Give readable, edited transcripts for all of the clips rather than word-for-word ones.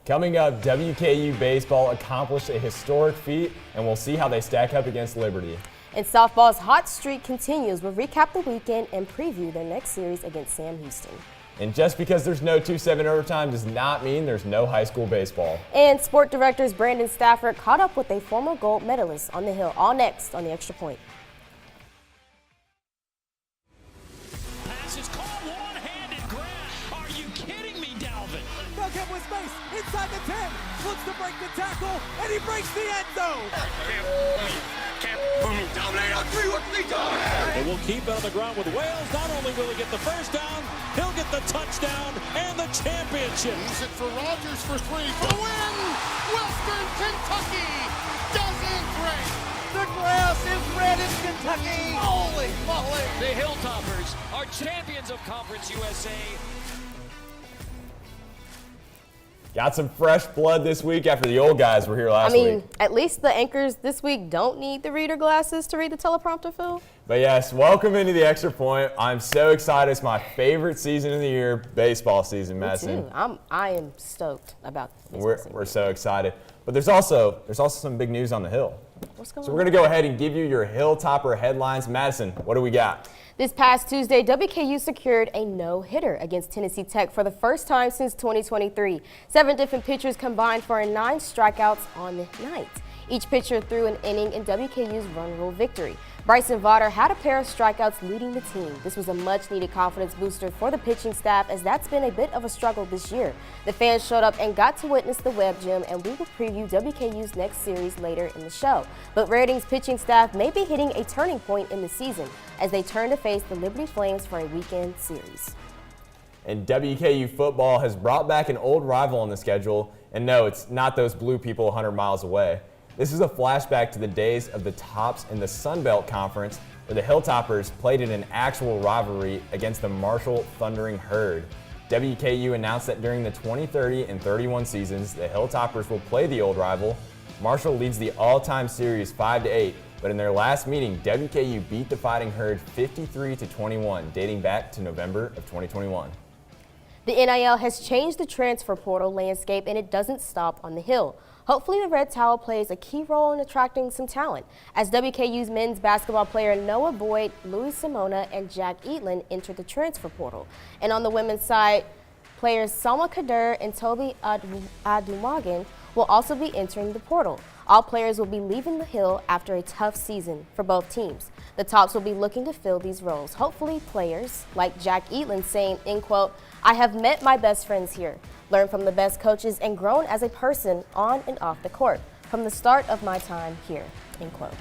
Coming up, WKU baseball accomplished a historic feat, and we'll see how they stack up against Liberty. And softball's hot streak continues. We'll recap the weekend and preview their next series against Sam Houston. And just because there's no 2-7 overtime does not mean there's no high school baseball. And sport directors Brandon Stafford caught up with a former gold medalist on the Hill. All next on the Extra Point. Pass is called, one-handed grab. Are you kidding me, Dalvin? Dug him with space inside the 10. Looks to break the tackle, and he breaks the end zone. Dominate on 3, what they do? They will keep it on the ground with Wales. Not only will he get the first down, he'll get the touchdown and the championship. Use it for Rogers for 3 for the win. Western Kentucky doesn't break. The grass is red in Kentucky. Holy moly. The Hilltoppers are champions of Conference USA. Got some fresh blood this week after the old guys were here last week. At least the anchors this week don't need the reader glasses to read the teleprompter, Phil. But yes, welcome into the Extra Point. I'm so excited. It's my favorite season of the year, baseball season, Madison. Me too. I am stoked about this. We're so excited. But there's also some big news on the Hill. What's going on? So we're going to go ahead and give you your Hilltopper headlines. Madison, what do we got? This past Tuesday, WKU secured a no-hitter against Tennessee Tech for the first time since 2023. 7 different pitchers combined for 9 strikeouts on the night. Each pitcher threw an inning in WKU's run rule victory. Bryson Vaughter had a pair of strikeouts leading the team. This was a much-needed confidence booster for the pitching staff, as that's been a bit of a struggle this year. The fans showed up and got to witness the Webb Gym, and we will preview WKU's next series later in the show. But Redding's pitching staff may be hitting a turning point in the season as they turn to face the Liberty Flames for a weekend series. And WKU football has brought back an old rival on the schedule, and no, it's not those blue people 100 miles away. This is a flashback to the days of the Tops in the Sun Belt Conference, where the Hilltoppers played in an actual rivalry against the Marshall Thundering Herd. WKU announced that during the 2030 and 31 seasons, the Hilltoppers will play the old rival. Marshall leads the all-time series 5-8, but in their last meeting, WKU beat the Fighting Herd 53-21, dating back to November of 2021. The NIL has changed the transfer portal landscape, and it doesn't stop on the Hill. Hopefully, the Red Towel plays a key role in attracting some talent, as WKU's men's basketball player Noah Boyd, Louis Simona, and Jack Heuglin entered the transfer portal. And on the women's side, players Salma Kadir and Toby Adumagan will also be entering the portal. All players will be leaving the Hill after a tough season for both teams. The Tops will be looking to fill these roles. Hopefully, players like Jack Heuglin saying, end quote, "I have met my best friends here, learned from the best coaches, and grown as a person on and off the court from the start of my time here," end quote.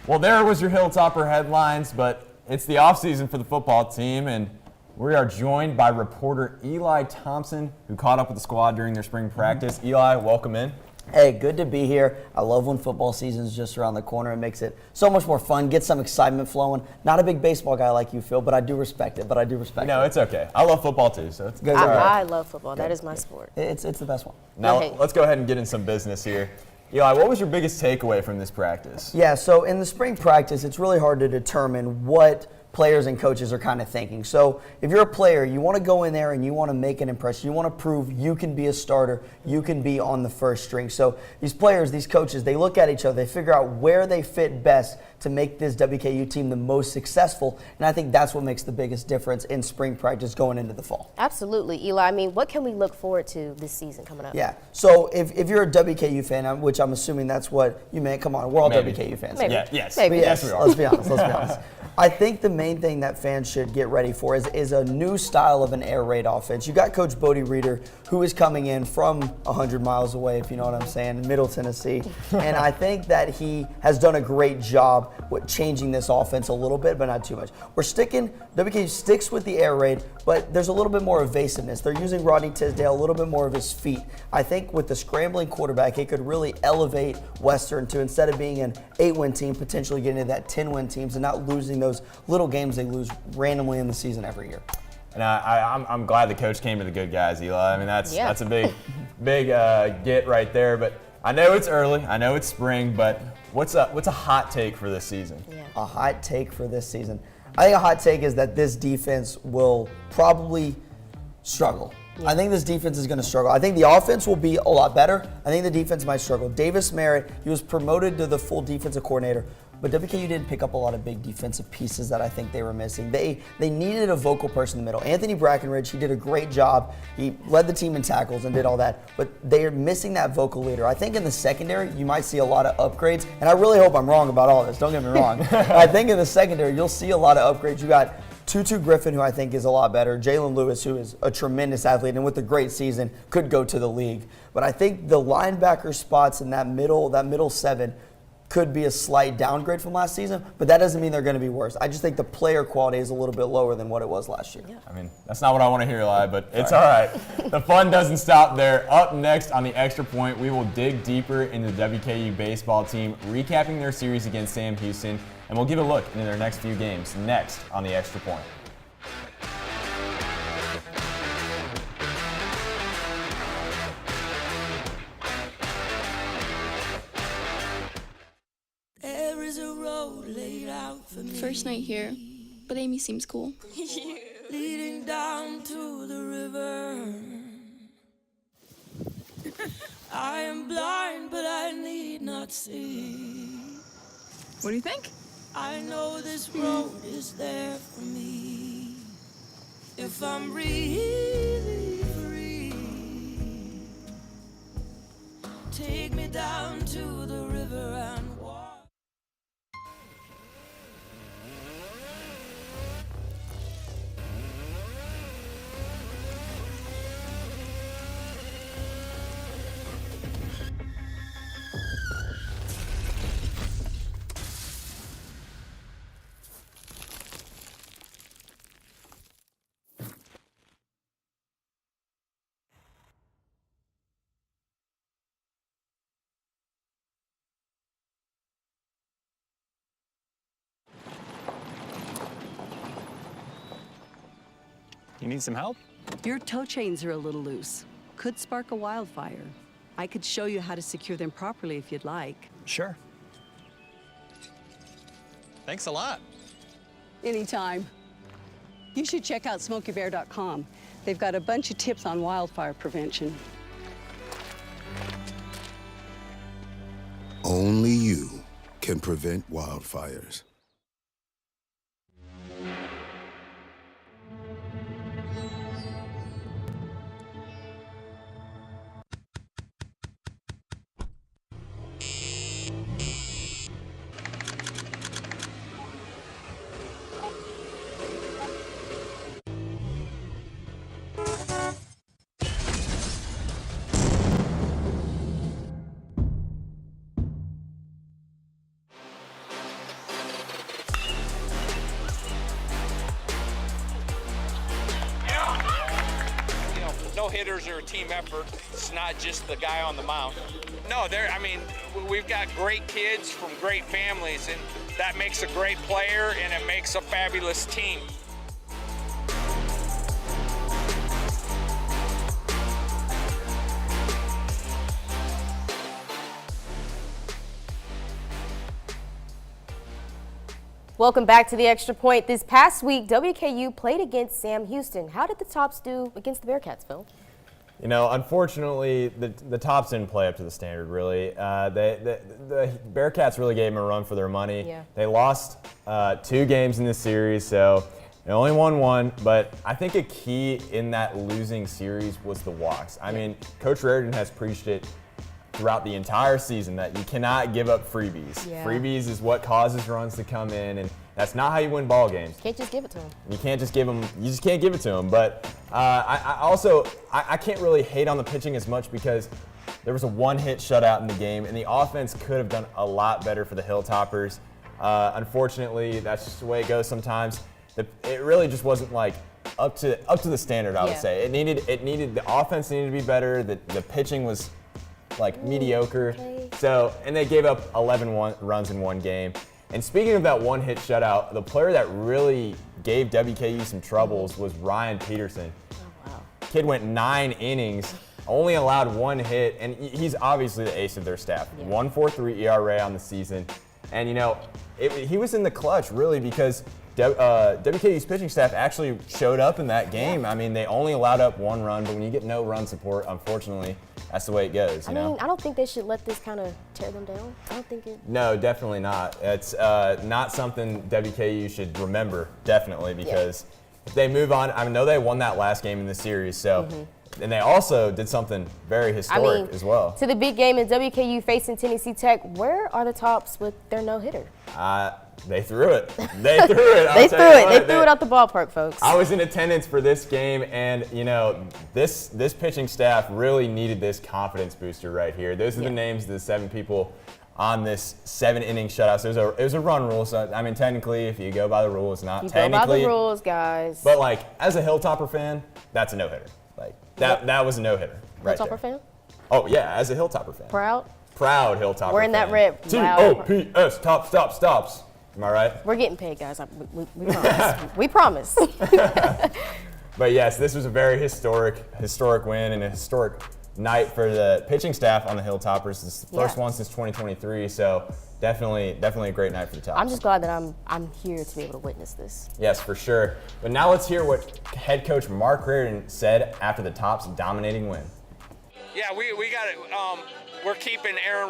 Well, there was your Hilltopper headlines, but it's the offseason for the football team, and we are joined by reporter Eli Thompson, who caught up with the squad during their spring practice. Eli, welcome in. Hey, good to be here. I love when football season is just around the corner. It makes it so much more fun, get some excitement flowing. Not a big baseball guy like you, Phil, but I do respect it. No, it's okay. I love football too, so it's good. I love football. That is my sport. It's the best one. Now, Okay. let's go ahead and get in some business here. Eli, what was your biggest takeaway from this practice? Yeah, so in the spring practice, it's really hard to determine what players and coaches are kind of thinking. So if you're a player, you want to go in there and you want to make an impression. You want to prove you can be a starter. You can be on the first string. So these players, these coaches, they look at each other. They figure out where they fit best to make this WKU team the most successful. And I think that's what makes the biggest difference in spring practice going into the fall. Absolutely, Eli. I mean, what can we look forward to this season coming up? Yeah. So if you're a WKU fan, which I'm assuming that's what you meant, come on, we're all Maybe. WKU fans. Maybe. Yeah, yes. Maybe. Yes, we are. Let's be honest. I think the main thing that fans should get ready for is a new style of an air raid offense. You got Coach Bodie Reeder, who is coming in from 100 miles away, if you know what I'm saying, in Middle Tennessee. And I think that he has done a great job with changing this offense a little bit, but not too much. WKU sticks with the air raid, but there's a little bit more evasiveness. They're using Rodney Tisdale, a little bit more of his feet. I think with the scrambling quarterback, it could really elevate Western to, instead of being an 8-win team, potentially getting into that 10-win teams and not losing those little games they lose randomly in the season every year. And I'm glad the coach came to the good guys, Eli. I mean, that's a big get right there. But I know it's early. I know it's spring. But what's a hot take for this season? Yeah. A hot take for this season. I think a hot take is that this defense will probably struggle. I think this defense is going to struggle. I think the offense will be a lot better. I think the defense might struggle. Davis Merritt, he was promoted to the full defensive coordinator, but WKU didn't pick up a lot of big defensive pieces that I think they were missing. They needed a vocal person in the middle. Anthony Brackenridge, he did a great job. He led the team in tackles and did all that, but they are missing that vocal leader. I think in the secondary, you might see a lot of upgrades, and I really hope I'm wrong about all this. Don't get me wrong. I think in the secondary, you'll see a lot of upgrades. You got Tutu Griffin, who I think is a lot better. Jalen Lewis, who is a tremendous athlete and with a great season, could go to the league. But I think the linebacker spots in that middle seven could be a slight downgrade from last season, but that doesn't mean they're going to be worse. I just think the player quality is a little bit lower than what it was last year. Yeah. I mean, that's not what I want to hear, Eli, but it's all right. The fun doesn't stop there. Up next on the Extra Point, we will dig deeper into the WKU baseball team, recapping their series against Sam Houston, and we'll give a look into their next few games next on the Extra Point. There is a road laid out for me. First night here, but Amy seems cool. Leading down to the river. I am blind, but I need not see. What do you think? I know this road is there for me. If I'm really free, take me down to the river and walk. You need some help? Your tow chains are a little loose. Could spark a wildfire. I could show you how to secure them properly if you'd like. Sure. Thanks a lot. Anytime. You should check out SmokyBear.com. They've got a bunch of tips on wildfire prevention. Only you can prevent wildfires. No hitters are a team effort. It's not just the guy on the mound. No, we've got great kids from great families, and that makes a great player, and it makes a fabulous team. Welcome back to the Extra Point. This past week, WKU played against Sam Houston. How did the Tops do against the Bearcats, Phil? You know, unfortunately, the Tops didn't play up to the standard, really. The Bearcats really gave them a run for their money. Yeah. They lost 2 games in this series, so they only won 1. But I think a key in that losing series was the walks. I mean, Coach Reardon has preached it throughout the entire season that you cannot give up freebies. Yeah. Freebies is what causes runs to come in, and that's not how you win ball games. Can't just give it to them. You can't just give them. You just can't give it to them. But I can't really hate on the pitching as much because there was a 1-hit shutout in the game, and the offense could have done a lot better for the Hilltoppers. Unfortunately, that's just the way it goes sometimes. It really just wasn't like up to the standard. I would say it needed the offense needed to be better. The pitching was like mediocre. Okay. So, and they gave up 11 runs in one game. And speaking of that 1-hit shutout, the player that really gave WKU some troubles was Ryan Peterson. Oh, wow. Kid went 9 innings, only allowed 1 hit, and he's obviously the ace of their staff. Yeah. 1.43 ERA on the season. And, you know, he was in the clutch, really, because WKU's pitching staff actually showed up in that game. I mean, they only allowed up 1 run, but when you get no run support, unfortunately, that's the way it goes. You know? I don't think they should let this kind of tear them down. I don't think it. No, definitely not. It's not something WKU should remember, definitely, because if they move on, I know they won that last game in the series, so. And they also did something very historic as well. To the big game in WKU facing Tennessee Tech, where are the Tops with their no-hitter? They threw it. They threw it. They threw it out the ballpark, folks. I was in attendance for this game, and you know, this pitching staff really needed this confidence booster right here. Those are the names of the 7 people on this 7-inning shutout. So it was a run rule. So I mean, technically, if you go by the rule, it's not technically. Go by the rules, guys. But like, as a Hilltopper fan, that's a no-hitter. Like that was a no-hitter. Right Hilltopper fan? Oh yeah, as a Hilltopper fan. Proud Hilltopper. We're in that red. TOPS, stops. Am I right? We're getting paid, guys. We promise. We promise. But yes, this was a very historic win and a historic night for the pitching staff on the Hilltoppers. This is the first one since 2023, so definitely a great night for the Tops. I'm just glad that I'm here to be able to witness this. Yes, for sure. But now let's hear what head coach Mark Reardon said after the Tops' dominating win. Yeah, we got it. We're keeping Aaron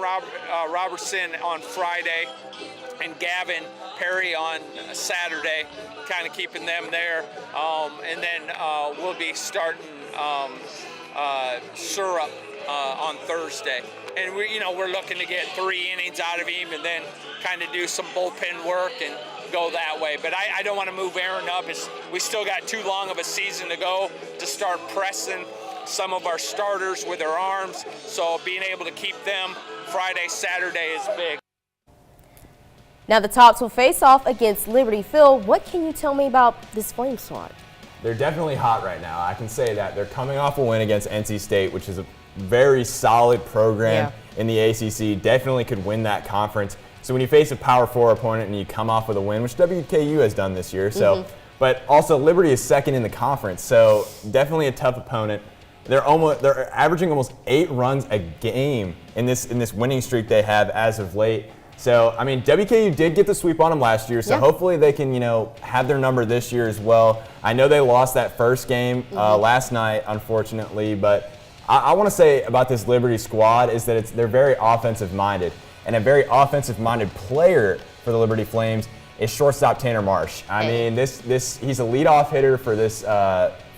Robertson on Friday and Gavin Perry on Saturday, kind of keeping them there. And then we'll be starting Syrup on Thursday. And we're looking to get 3 innings out of him and then kind of do some bullpen work and go that way. But I don't want to move Aaron up. We still got too long of a season to go to start pressing some of our starters with their arms. So being able to keep them Friday, Saturday is big. Now the Tops will face off against Liberty. Phil, what can you tell me about this Flame squad? They're definitely hot right now. I can say that. They're coming off a win against NC State, which is a very solid program in the ACC. Definitely could win that conference. So when you face a Power 4 opponent and you come off with a win, which WKU has done this year, but also Liberty is second in the conference, so definitely a tough opponent. They're averaging almost 8 runs a game in this winning streak they have as of late. So, I mean, WKU did get the sweep on them last year, so hopefully they can, have their number this year as well. I know they lost that first game last night, unfortunately, but I want to say about this Liberty squad is that they're very offensive-minded, and a very offensive-minded player for the Liberty Flames is shortstop Tanner Marsh. I mean, he's a leadoff hitter for this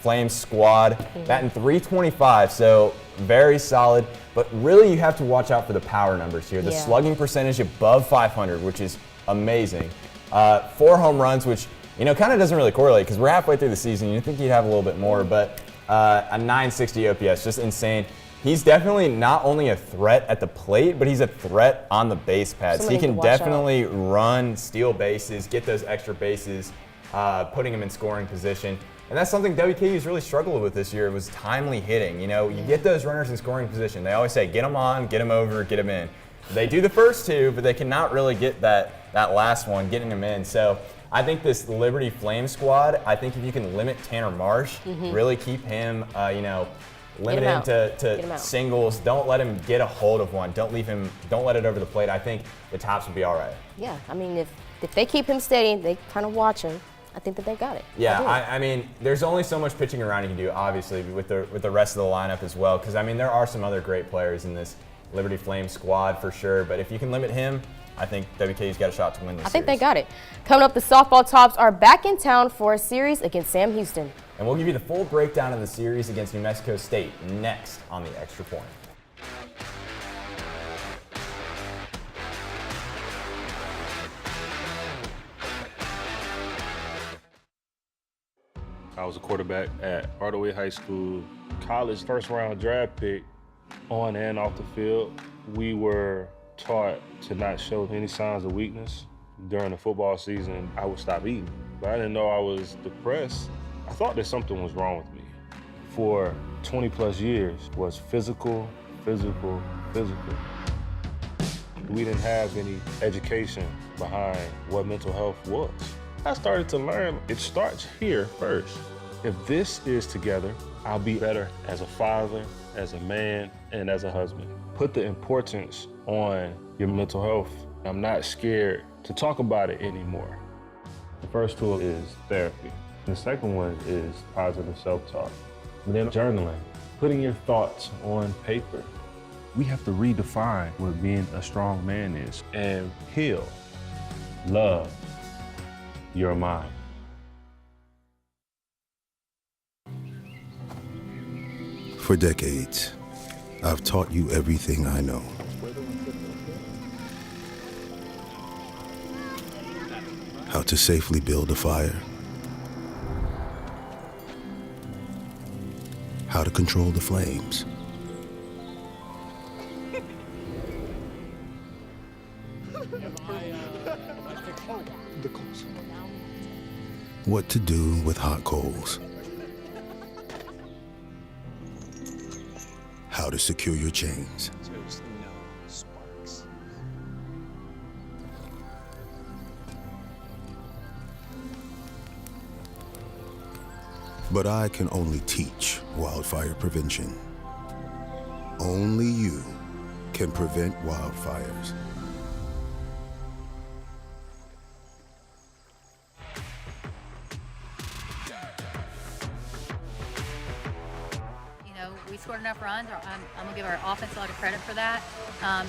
Flames squad, batting .325, so very solid. But really, you have to watch out for the power numbers here. The slugging percentage above 500, which is amazing. 4 home runs, which kind of doesn't really correlate because we're halfway through the season. You'd think he'd have a little bit more, but a 960 OPS, just insane. He's definitely not only a threat at the plate, but he's a threat on the base pads. He can definitely run, steal bases, get those extra bases, putting him in scoring position. And that's something WKU's really struggled with this year. It was timely hitting. You get those runners in scoring position. They always say, get them on, get them over, get them in. They do the first 2, but they cannot really get that last one, getting them in. So I think this Liberty Flame squad, I think if you can limit Tanner Marsh, really keep him, limit him to singles. Don't let him get a hold of one. Don't let it over the plate. I think the Tops will be all right. Yeah, I mean, if they keep him steady, they kind of watch him, I think that they got it. Yeah, I mean, there's only so much pitching around you can do, obviously, with the rest of the lineup as well. Because, I mean, there are some other great players in this Liberty Flame squad for sure. But if you can limit him, I think WKU's got a shot to win this series. I think they got it. Coming up, the softball Tops are back in town for a series against Sam Houston. And we'll give you the full breakdown of the series against New Mexico State next on the Extra Point. I was a quarterback at Hardaway High School. College first-round draft pick, on and off the field. We were taught to not show any signs of weakness. During the football season, I would stop eating. But I didn't know I was depressed. I thought that something was wrong with me. For 20-plus years was physical. We didn't have any education behind what mental health was. I started to learn it starts here first. If this is together, I'll be better as a father, as a man, and as a husband. Put the importance on your mental health. I'm not scared to talk about it anymore. The first tool is therapy. The second one is positive self-talk. And then journaling, putting your thoughts on paper. We have to redefine what being a strong man is and heal, love your mind. For decades, I've taught you everything I know. How to safely build a fire. How to control the flames. What to do with hot coals. How to secure your chains. But I can only teach wildfire prevention. Only you can prevent wildfires. We scored enough runs. I'm going to give our offense a lot of credit for that.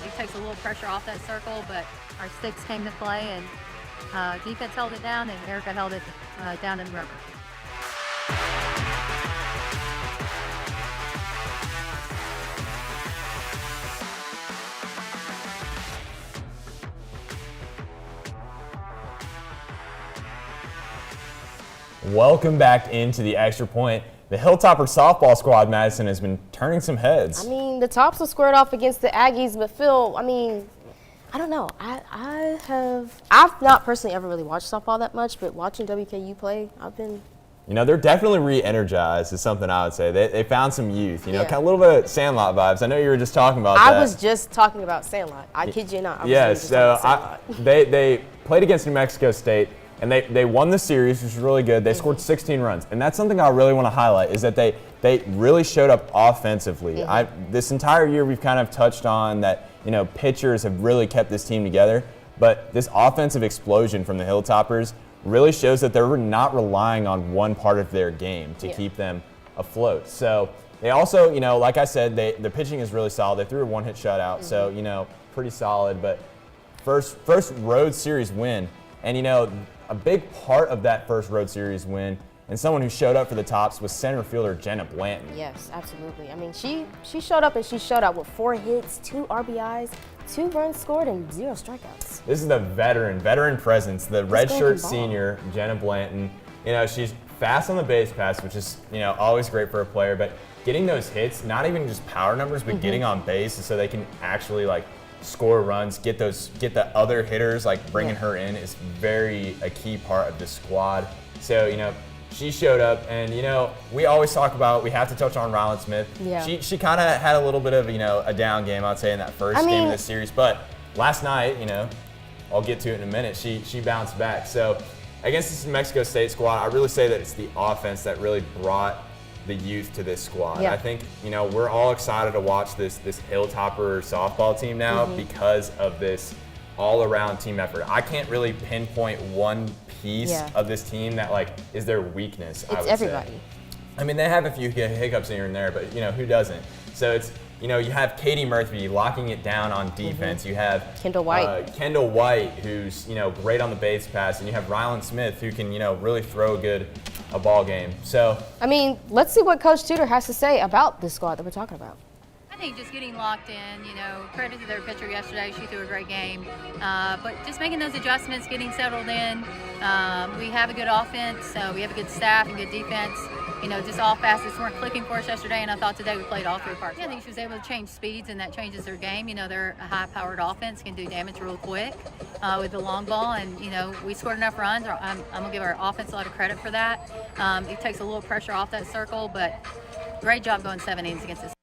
It takes a little pressure off that circle, but our sticks came to play, and defense held it down, and Erica held it down in the rubber. Welcome back into the Extra Point. The Hilltopper softball squad, Madison, has been turning some heads. I mean, the Thompson squared off against the Aggies, but Phil, I mean, I don't know. I've not personally ever really watched softball that much, but watching WKU play, I've been. You know, they're definitely re-energized is something I would say. They found some youth, kind of a little bit of Sandlot vibes. I know you were just talking about that. I was just talking about Sandlot. I kid you not. They played against New Mexico State. And they won the series, which was really good. They scored 16 runs. And that's something I really want to highlight is that they really showed up offensively. This entire year we've kind of touched on that, pitchers have really kept this team together. But this offensive explosion from the Hilltoppers really shows that they're not relying on one part of their game to keep them afloat. So they also, like I said, the pitching is really solid. They threw a one-hit shutout, so, pretty solid. But first road series win. And, a big part of that first road series win and someone who showed up for the Tops was center fielder Jenna Blanton. Yes, absolutely. I mean, she showed up and she showed out with 4 hits, 2 RBIs, 2 runs scored, and 0 strikeouts. This is the veteran presence, the redshirt senior Jenna Blanton. She's fast on the base pass, which is, always great for a player, but getting those hits, not even just power numbers, but getting on base so they can actually score runs, get the other hitters bringing her in is a key part of the squad. So she showed up, and we always talk about we have to touch on Rylan Smith. Yeah. She kind of had a little bit of a down game, I'd say, in that first game of the series. But last night, I'll get to it in a minute. She bounced back. So against this New Mexico State squad, I really say that it's the offense that really brought the youth to this squad. Yeah. I think, we're all excited to watch this Hilltopper softball team now because of this all-around team effort. I can't really pinpoint one piece of this team that is their weakness. It's everybody. Say. I mean, they have a few hiccups here and there, but who doesn't? So it's you have Katie Murphy locking it down on defense. You have Kendall White. Kendall White, who's great on the base pass, and you have Rylan Smith, who can really throw a ball game. So I mean, let's see what Coach Tudor has to say about this squad that we're talking about. I think just getting locked in, credit to their pitcher yesterday. She threw a great game. But just making those adjustments, getting settled in. We have a good offense, we have a good staff and good defense. Just all facets weren't clicking for us yesterday, and I thought today we played all 3 parts. I think she was able to change speeds, and that changes their game. They're a high-powered offense, can do damage real quick with the long ball, and, we scored enough runs. I'm going to give our offense a lot of credit for that. It takes a little pressure off that circle, but great job going 7 innings against us.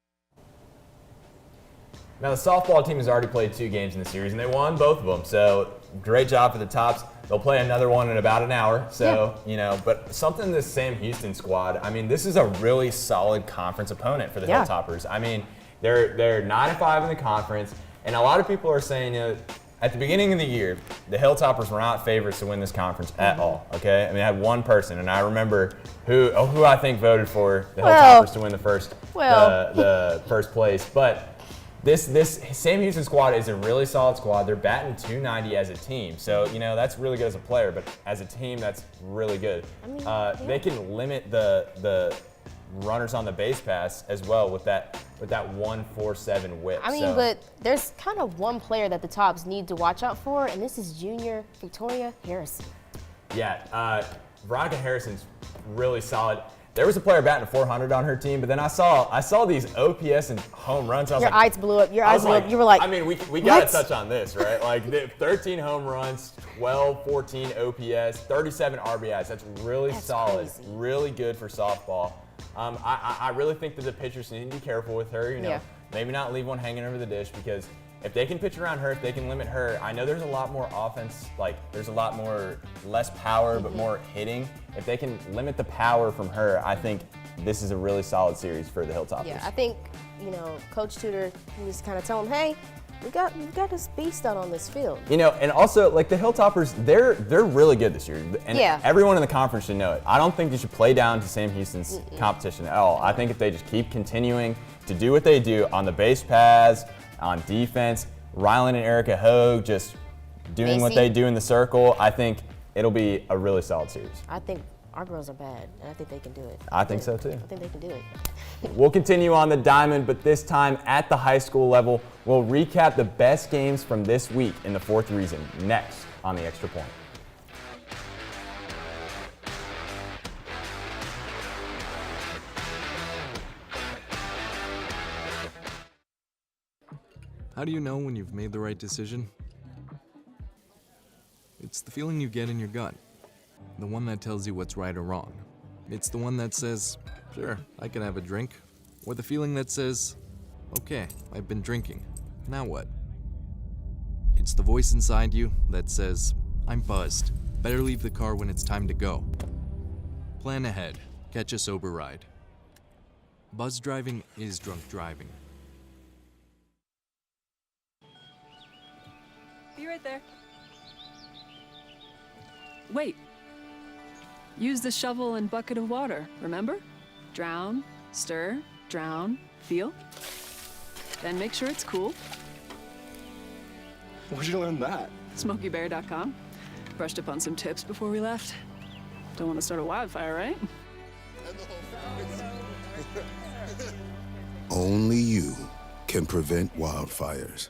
Now, the softball team has already played 2 games in the series, and they won both of them. So, great job for the Tops. They'll play another one in about an hour. So, but something this Sam Houston squad, I mean, this is a really solid conference opponent for the Hilltoppers. I mean, they're 9-5 in the conference, and a lot of people are saying, at the beginning of the year, the Hilltoppers were not favorites to win this conference at all, okay? I mean, I had one person, and I remember who I think voted for the Hilltoppers to win the first place. But this Sam Houston squad is a really solid squad. They're batting .290 as a team, so that's really good as a player. But as a team, that's really good. I mean, they can limit the runners on the base pass as well with that 1.47 whip. I mean, but there's kind of one player that the Tops need to watch out for, and this is junior Victoria Harrison. Yeah, Veronica Harrison's really solid. There was a player batting 400 on her team, but then I saw these OPS and home runs. Your eyes blew up. Your eyes blew up. You were like, I mean, we got to touch on this, right? Like 13 home runs, 14 OPS, 37 RBIs. That's really solid, crazy. Really good for softball. I really think that the pitchers need to be careful with her. Maybe not leave one hanging over the dish, because if they can pitch around her, if they can limit her, I know there's a lot more offense, like there's a lot more, less power, but more hitting. If they can limit the power from her, I think this is a really solid series for the Hilltoppers. Yeah, I think, Coach Tudor needs to kind of tell them, hey, we got this beast out on this field. And also, like, the Hilltoppers, they're really good this year. And everyone in the conference should know it. I don't think they should play down to Sam Houston's competition at all. I think if they just keep continuing to do what they do on the base paths, on defense, Rylan and Erica Hogue just doing what they do in the circle, I think it'll be a really solid series. I think our girls are bad, and I think they can do it. I think so too. I think they can do it. We'll continue on the diamond, but this time at the high school level. We'll recap the best games from this week in the fourth region next on the Extra Point. How do you know when you've made the right decision? It's the feeling you get in your gut. The one that tells you what's right or wrong. It's the one that says, sure, I can have a drink. Or the feeling that says, okay, I've been drinking. Now what? It's the voice inside you that says, I'm buzzed. Better leave the car when it's time to go. Plan ahead. Catch a sober ride. Buzz driving is drunk driving. Be right there. Wait. Use the shovel and bucket of water, remember? Drown, stir, drown, feel. Then make sure it's cool. Where'd you learn that? SMOKYBEAR.com. Brushed up on some tips before we left. Don't want to start a wildfire, right? Only you can prevent wildfires.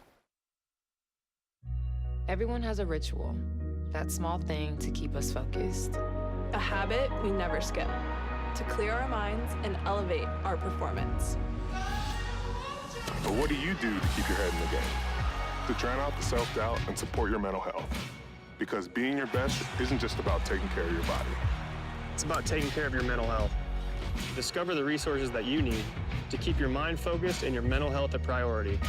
Everyone has a ritual, that small thing to keep us focused. A habit we never skip, to clear our minds and elevate our performance. But what do you do to keep your head in the game? To drown out the self-doubt and support your mental health. Because being your best isn't just about taking care of your body. It's about taking care of your mental health. Discover the resources that you need to keep your mind focused and your mental health a priority.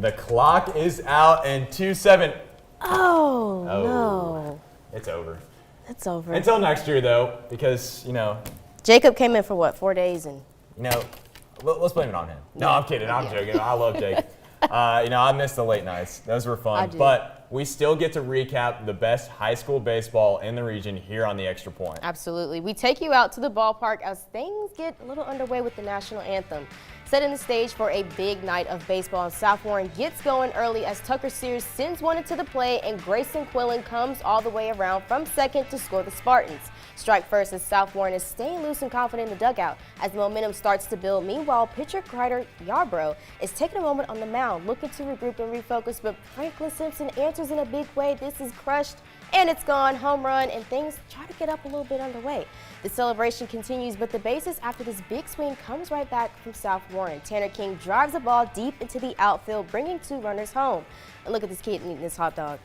The clock is out and 2-7. Oh, no. It's over. It's over. Until next year, though, because, Jacob came in for what, 4 days? And let's blame it on him. No, I'm kidding. I'm joking. I love Jake. I missed the late nights. Those were fun. But we still get to recap the best high school baseball in the region here on the Extra Point. Absolutely. We take you out to the ballpark as things get a little underway with the national anthem. Setting the stage for a big night of baseball, and South Warren gets going early as Tucker Sears sends one into the play, and Grayson Quillen comes all the way around from second to score the Spartans. Strike first as South Warren is staying loose and confident in the dugout as the momentum starts to build. Meanwhile, pitcher Crider Yarbrough is taking a moment on the mound, looking to regroup and refocus, but Franklin Simpson answers in a big way. This is crushed, and it's gone. Home run, and things try to get up a little bit underway. The celebration continues, but the bases after this big swing comes right back from South Warren. Tanner King drives the ball deep into the outfield, bringing 2 runners home. And look at this kid eating this hot dog.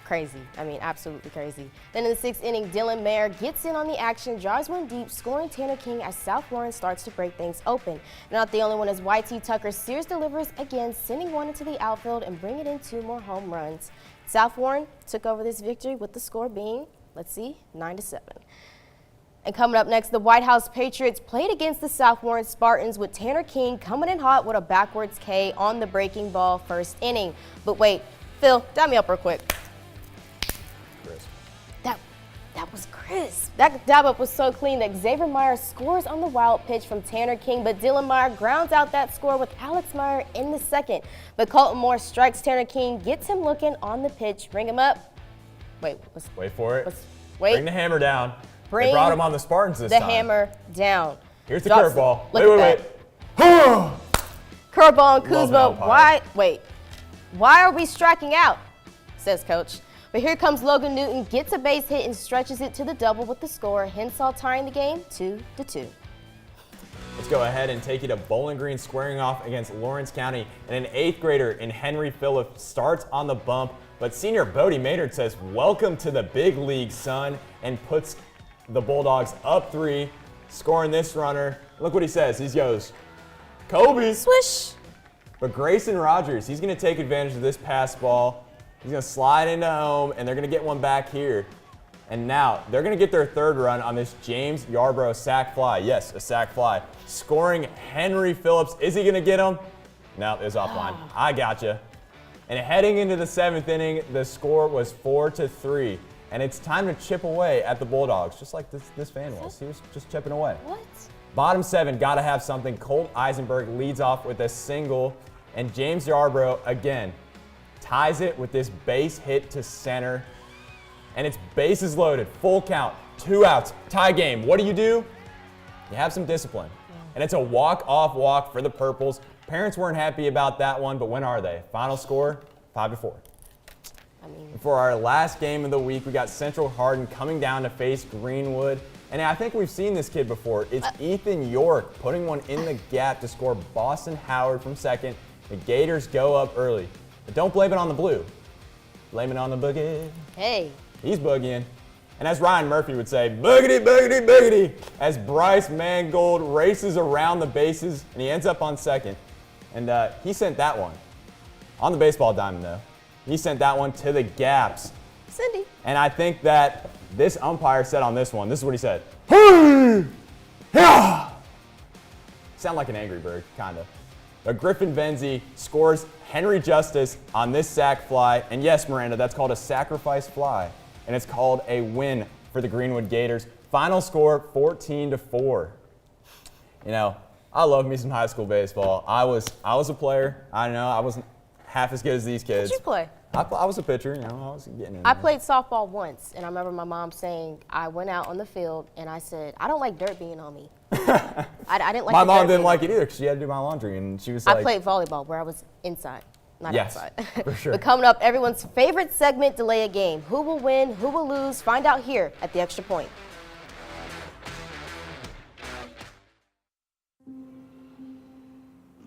Crazy. I mean, absolutely crazy. Then in the 6th inning, Dylan Mayer gets in on the action, drives one deep, scoring Tanner King as South Warren starts to break things open. Not the only one as YT Tucker Sears delivers again, sending one into the outfield and bringing in 2 more home runs. South Warren took over this victory with the score being, let's see, 9-7. And coming up next, the White House Patriots played against the South Warren Spartans with Tanner King coming in hot with a backwards K on the breaking ball first inning. But wait, Phil, dab me up real quick. That was crisp. That dab up was so clean that Xavier Meyer scores on the wild pitch from Tanner King, but Dylan Meyer grounds out that score with Alex Meyer in the second. But Colton Moore strikes Tanner King, gets him looking on the pitch. Ring him up. Wait for it. Wait. Bring the hammer down. They brought him on the Spartans this time. The hammer down. Here's the curveball. Wait. Curveball on Kuzma. Why are we striking out? Says coach. But here comes Logan Newton, gets a base hit and stretches it to the double with the score. Henshaw tying the game 2-2. Let's go ahead and take you to Bowling Green, squaring off against Lawrence County. And an 8th grader in Henry Phillips starts on the bump, but senior Bodie Maynard says, "Welcome to the big league, son," and puts the Bulldogs up 3, scoring this runner. Look what he says. He goes, "Kobe." Swish. But Grayson Rogers, he's going to take advantage of this pass ball. He's going to slide into home, and they're going to get one back here. And now they're going to get their 3rd run on this James Yarbrough sac fly. Yes, a sac fly. Scoring Henry Phillips. Is he going to get him? No, it was offline. I gotcha. And heading into the 7th inning, the score was 4-3. And it's time to chip away at the Bulldogs, just like this fan was. He was just chipping away. What? Bottom 7, got to have something. Colt Eisenberg leads off with a single. And James Yarbrough, again, ties it with this base hit to center. And it's bases loaded, full count, 2 outs, tie game. What do? You have some discipline. And it's a walk-off walk for the Purples. Parents weren't happy about that one, but when are they? Final score, 5-4. And for our last game of the week, we got Central Hardin coming down to face Greenwood. And I think we've seen this kid before. It's Ethan York putting one in the gap to score Boston Howard from second. The Gators go up early. But don't blame it on the blue. Blame it on the boogie. Hey. He's boogieing. And as Ryan Murphy would say, boogity, boogity, boogity, as Bryce Mangold races around the bases, and he ends up on second. And he sent that one. On the baseball diamond, though. He sent that one to the gaps. Cindy. And I think that this umpire said on this one, this is what he said. Hey! Yeah! Sound like an angry bird, kind of. But Griffin Venzi scores Henry Justice on this sac fly. And yes, Miranda, that's called a sacrifice fly. And it's called a win for the Greenwood Gators. Final score, 14-4. You know, I love me some high school baseball. I was a player. I know I wasn't half as good as these kids. What'd you play? I was a pitcher. You know, I was getting in I there. played softball once, and I remember my mom saying, I went out on the field, and I said, I don't like dirt being on me. I didn't like my the mom dirt didn't being like on it me. either because she had to do my laundry, and she was like, I played volleyball where I was inside, not yes, outside. for sure. But coming up, everyone's favorite segment, Delay a Game. Who will win, who will lose? Find out here at the Extra Point.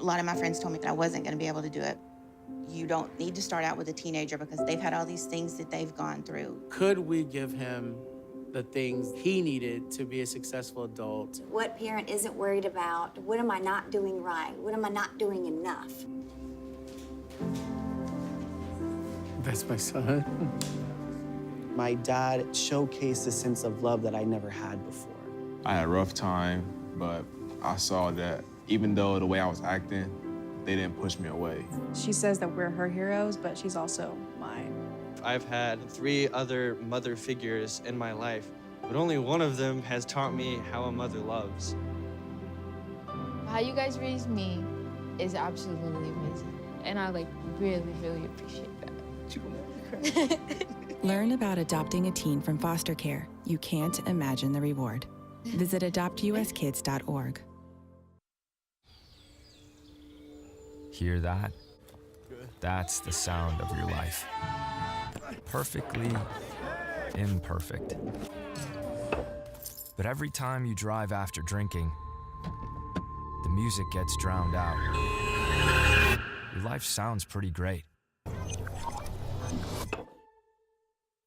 A lot of my friends told me that I wasn't going to be able to do it. You don't need to start out with a teenager because they've had all these things that they've gone through. Could we give him the things he needed to be a successful adult? What parent isn't worried about, what am I not doing right? What am I not doing enough? That's my son. My dad showcased a sense of love that I never had before. I had a rough time, but I saw that even though the way I was acting, they didn't push me away. She says that we're her heroes, but she's also mine. I've had 3 other mother figures in my life, but only one of them has taught me how a mother loves. How you guys raised me is absolutely amazing. And I really, really appreciate that. Learn about adopting a teen from foster care. You can't imagine the reward. Visit adoptuskids.org. Hear that? That's the sound of your life. Perfectly imperfect. But every time you drive after drinking, the music gets drowned out. Your life sounds pretty great.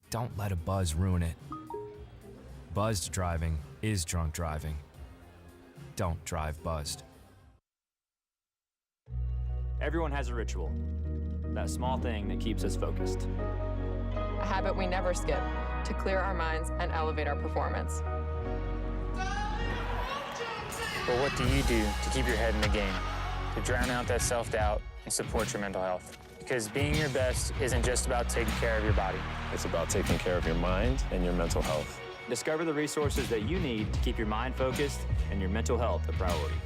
Don't let a buzz ruin it. Buzzed driving is drunk driving. Don't drive buzzed. Everyone has a ritual, that small thing that keeps us focused. A habit we never skip to clear our minds and elevate our performance. But what do you do to keep your head in the game, to drown out that self-doubt and support your mental health? Because being your best isn't just about taking care of your body. It's about taking care of your mind and your mental health. Discover the resources that you need to keep your mind focused and your mental health a priority.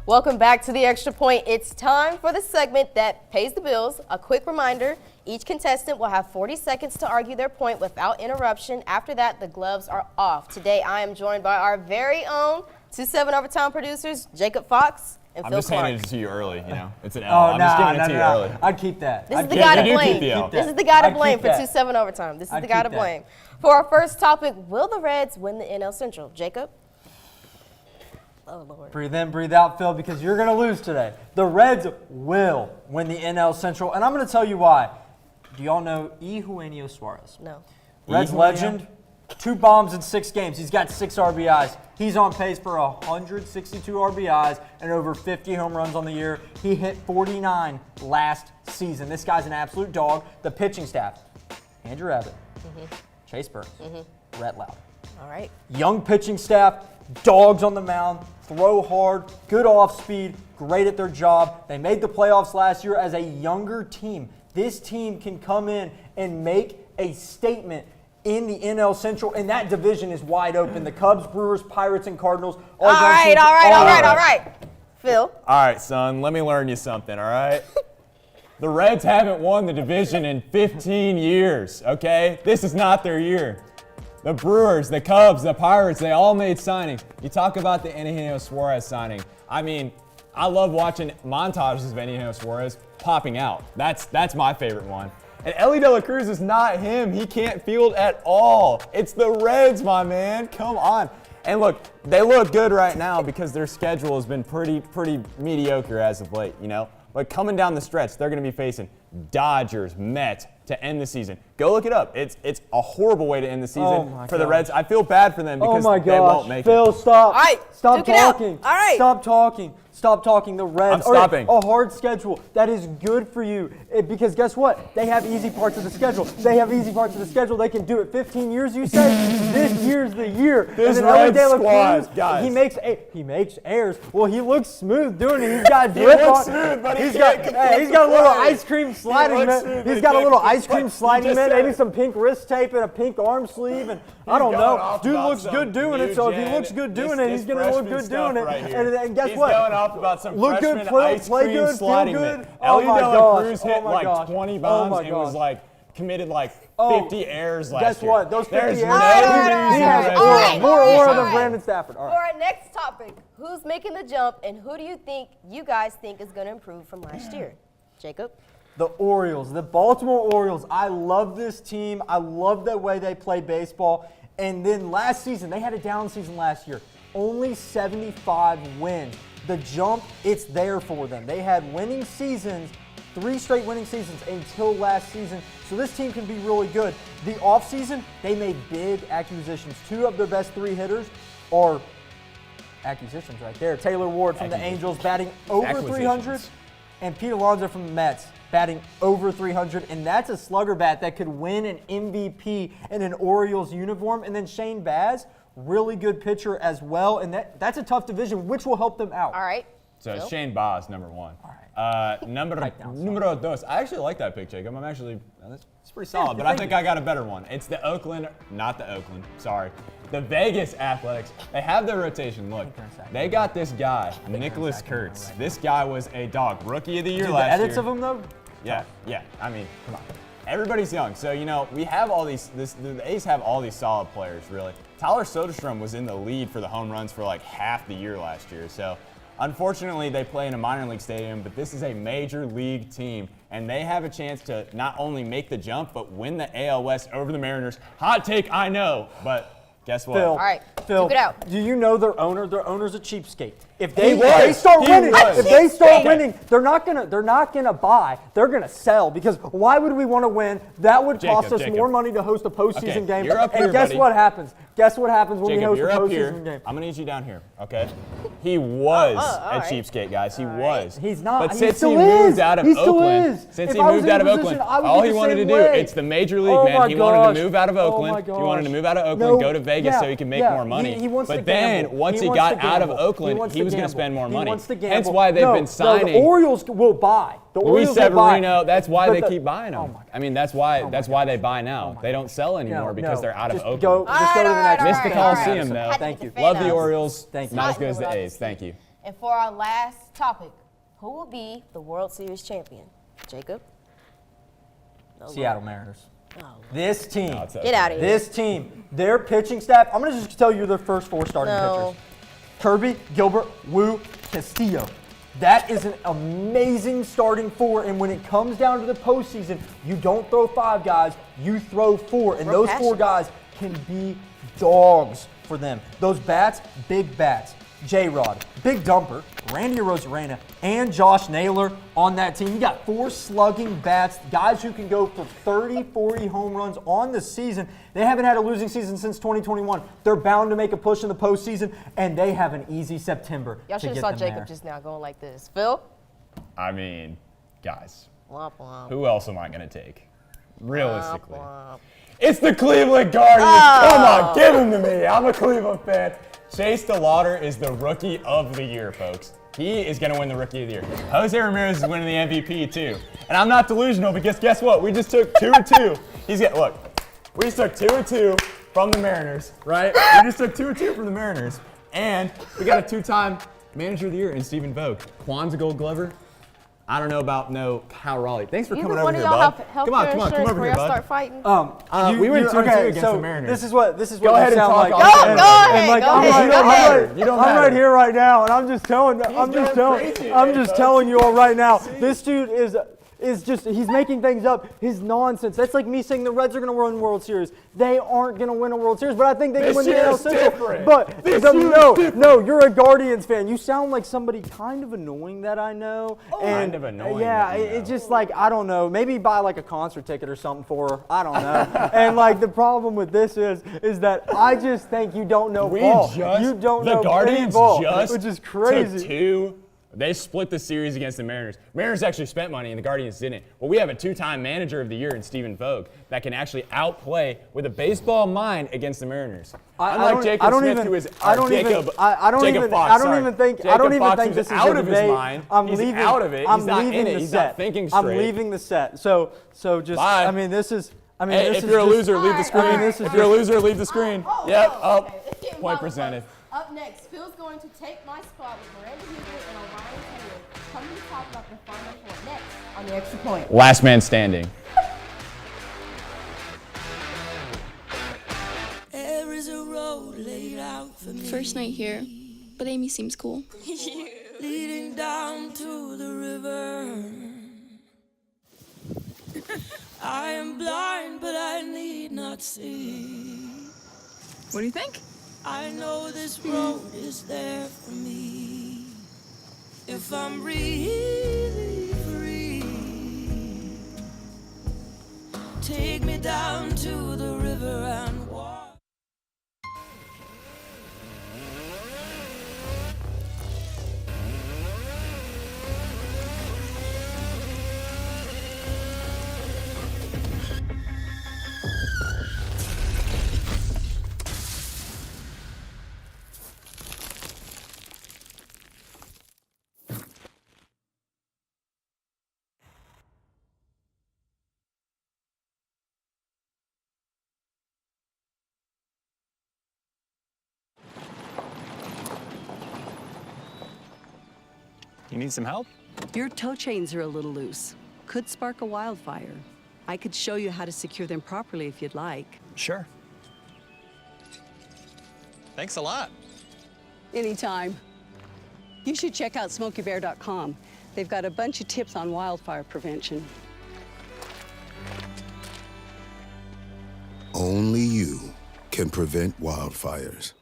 Welcome back to the Extra Point. It's time for the segment that pays the bills. A quick reminder, each contestant will have 40 seconds to argue their point without interruption. After that, the gloves are off. Today, I am joined by our very own 2-7 Overtime producers, Jacob Fox and I'm Phil just Clark. handing it to you early, you know. It's an L. Oh, I'm just giving it to you early. I'd keep that. This is the guy to blame. This is the guy to blame for that. 2-7 Overtime. This is the guy to blame. For our first topic, will the Reds win the NL Central? Jacob? Oh, Lord. Breathe in, breathe out, Phil, because you're going to lose today. The Reds will win the NL Central, and I'm going to tell you why. Do y'all know Eugenio Suarez? No. Reds legend, 2 bombs in 6 games. He's got 6 RBIs. He's on pace for 162 RBIs and over 50 home runs on the year. He hit 49 last season. This guy's an absolute dog. The pitching staff, Andrew Abbott, Chase Burns, Rhett Loud. All right. Young pitching staff, dogs on the mound, throw hard, good off speed, great at their job. They made the playoffs last year as a younger team. This team can come in and make a statement in the NL Central, and that division is wide open. The Cubs, Brewers, Pirates, and Cardinals. All right. Phil? All right, son, let me learn you something, all right? The Reds haven't won the division in 15 years, okay? This is not their year. The Brewers, the Cubs, the Pirates, they all made signings. You talk about the Eugenio Suarez signing. I mean, I love watching montages of Eugenio Suarez popping out. That's my favorite one. And Ellie De La Cruz is not him. He can't field at all. It's the Reds, my man. Come on. And look, they look good right now because their schedule has been pretty mediocre as of late, you know? But coming down the stretch, they're going to be facing Dodgers, Mets to end the season. Go look it up. It's a horrible way to end the season for the Reds. I feel bad for them because they won't make Phil, it. stop. All right, Stop duke it out. talking. All right. Stop talking. Stop talking. The Reds. I'm stopping. A hard schedule. That is good for you because guess what? They have easy parts of the schedule. They can do it 15 years, you say? This year's the year. This and then Red De La squad, Cruz, guys. He makes errors. Well, he looks smooth doing it. He's got drip on. Smooth, but he's got a little ice cream sliding mitt. He's got a little ice cream sliding mitt, maybe some pink wrist tape and a pink arm sleeve, and I don't know. Dude looks good doing it, so if he looks good doing it, he's going to look good doing it. And guess what? He's going off about some Look good, ice play cream good, sliding feel good. mitt. Oh Ellie my De La gosh. Cruz Oh hit my like gosh. 20 Oh bombs my and was gosh. like committed like 50 errors last Guess year. what? Those 50 There's errors. no He reason has Reds aura, won't. more aura than Brandon Stafford. All For right. our next topic, who's making the jump and who do you guys think is going to improve from last year? Jacob? The Orioles, the Baltimore Orioles. I love this team. I love the way they play baseball. And then last season, they had a down season last year. Only 75 wins. The jump, it's there for them. They had winning seasons, 3 straight winning seasons until last season. So this team can be really good. The offseason, they made big acquisitions. 2 of their best 3 hitters are acquisitions right there. Taylor Ward from the Angels batting over 300, and Pete Alonso from the Mets batting over 300, and that's a slugger bat that could win an MVP in an Orioles uniform. And then Shane Baz, really good pitcher as well, and that's a tough division, which will help them out. All right. So Phil? Shane Baz, number 1. All right. Numero dos. I actually like that pick, Jacob. It's pretty solid, but I think I got a better one. It's the the Vegas Athletics. They have their rotation. Look, they got this guy, Nicholas Kurtz. This guy was a dog. Rookie of the year last year. The edits of him, though? Yeah. I mean, come on. Everybody's young. So, you know, we have all these, the A's have all these solid players, really. Tyler Soderstrom was in the lead for the home runs for like half the year last year. So, unfortunately, they play in a minor league stadium, but this is a major league team, and they have a chance to not only make the jump, but win the AL West over the Mariners. Hot take, I know, but guess what? Phil, All right, Phil, duke it out. do you know their owner? Their owner's a cheapskate. If they start winning, they're not gonna buy. They're gonna sell, because why would we want to win? That would cost us more money to host a postseason game. You're up here, and guess buddy. what happens? Guess what happens when Jacob, we host you're a up here. postseason game? I'm gonna need you down here, okay? He was a cheapskate, guys. He was. He's not. But He since still he moved is. out of He still Oakland, is. since If he I was moved in out of your Oakland, position, I would all be he the wanted to same do, way. it's the major league, Oh man. my He wanted gosh. to move out of Oh Oakland. my He wanted to gosh. move out of Oakland, No, go to Vegas so he can make more money. He wants to but then gamble. once he wants got to out of gamble. Oakland, he was going to spend more money. He wants to gamble. Hence why they've been signing. No, the Orioles will buy. The Luis Orioles will buy. Severino, that's why But they the- keep buying them. I mean, that's why they buy now. They don't sell anymore because they're out of Oakland. Just go to the next. Missed the Coliseum, though. Thank you. Love the Orioles. Thank you. Not as good as the A's. Thank you. And for our last topic, who will be the World Series champion? Jacob? No Seattle way. Mariners. Oh. This team. No, Get out of here. This team. Their pitching staff. I'm going to just tell you their first 4 starting pitchers. Kirby, Gilbert, Wu, Castillo. That is an amazing starting 4, and when it comes down to the postseason, you don't throw 5 guys, you throw 4, and those 4 guys can be dogs for them. Those bats, big bats. J-Rod, Big Dumper, Randy Arozarena, and Josh Naylor on that team. You got 4 slugging bats, guys who can go for 30, 40 home runs on the season. They haven't had a losing season since 2021. They're bound to make a push in the postseason, and they have an easy September. Y'all should have saw Jacob just now going like this. Phil? I mean, guys, Womp womp. who else am I going to take? Realistically. Womp womp. It's the Cleveland Guardians. Oh. Come on, give him to me. I'm a Cleveland fan. Chase DeLauder is the Rookie of the Year, folks. He is going to win the Rookie of the Year. Jose Ramirez is winning the MVP, too. And I'm not delusional because guess what? We just took 2-2. Look, we just took 2-2 from the Mariners, right? We just took 2-2 from the Mariners. And we got a 2-time Manager of the Year in Stephen Vogt. Kwan's a Gold Glover. I don't know about Kyle Raleigh. Thanks for coming over here, bud. Come on, come over here, bud. Start fighting? We went 2-2 against the Mariners. This is what Go ahead and sound talk like. all Go ahead. I'm right here right now, and I'm just telling you all right now. This dude is just, he's making things up. His nonsense. That's like me saying the Reds are going to win the World Series. They aren't going to win a World Series, but I think they can win the NL Central. But no, you're a Guardians fan. You sound like somebody kind of annoying that I know. Kind of annoying. Yeah, it's just like, I don't know. Maybe buy like a concert ticket or something for her. I don't know. And like the problem with this is that I just think you don't know ball. You don't know any ball, which is crazy. They split the series against the Mariners. Mariners actually spent money and the Guardians didn't. Well, we have a 2-time Manager of the Year in Stephen Vogt that can actually outplay with a baseball mind against the Mariners. Unlike Jacob Smith, who is I don't even think this is out a of his debate. mind. He's out of it. He's not in it. He's not thinking straight. I'm leaving the set. So just Bye. I mean this is if you're a loser, leave the screen. If you're a loser, leave the screen. Yep. Point presented. Up next, Phil's going to take my spot with Miranda Heuglin and Orion coming to talk about the Final Four next on the Extra Point. Last man standing. There is a road laid out for me. First night here, but Amy seems cool. Leading down to the river. I am blind, but I need not see. What do you think? I know this road is there for me. If I'm really free, take me down to the river and walk. You need some help? Your toe chains are a little loose. Could spark a wildfire. I could show you how to secure them properly if you'd like. Sure. Thanks a lot. Anytime. You should check out SmokyBear.com. They've got a bunch of tips on wildfire prevention. Only you can prevent wildfires.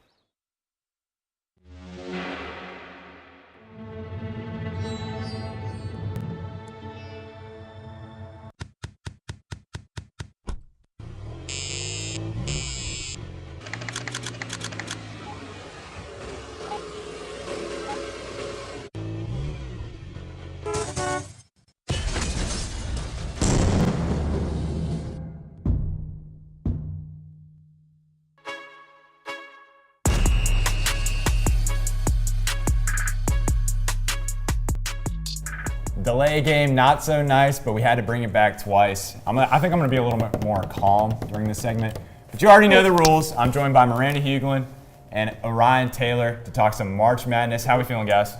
delay game, not so nice, but we had to bring it back twice. I think I'm going to be a little bit more calm during this segment. But you already know the rules. I'm joined by Miranda Heuglin and Orion Taylor to talk some March Madness. How are we feeling, guys?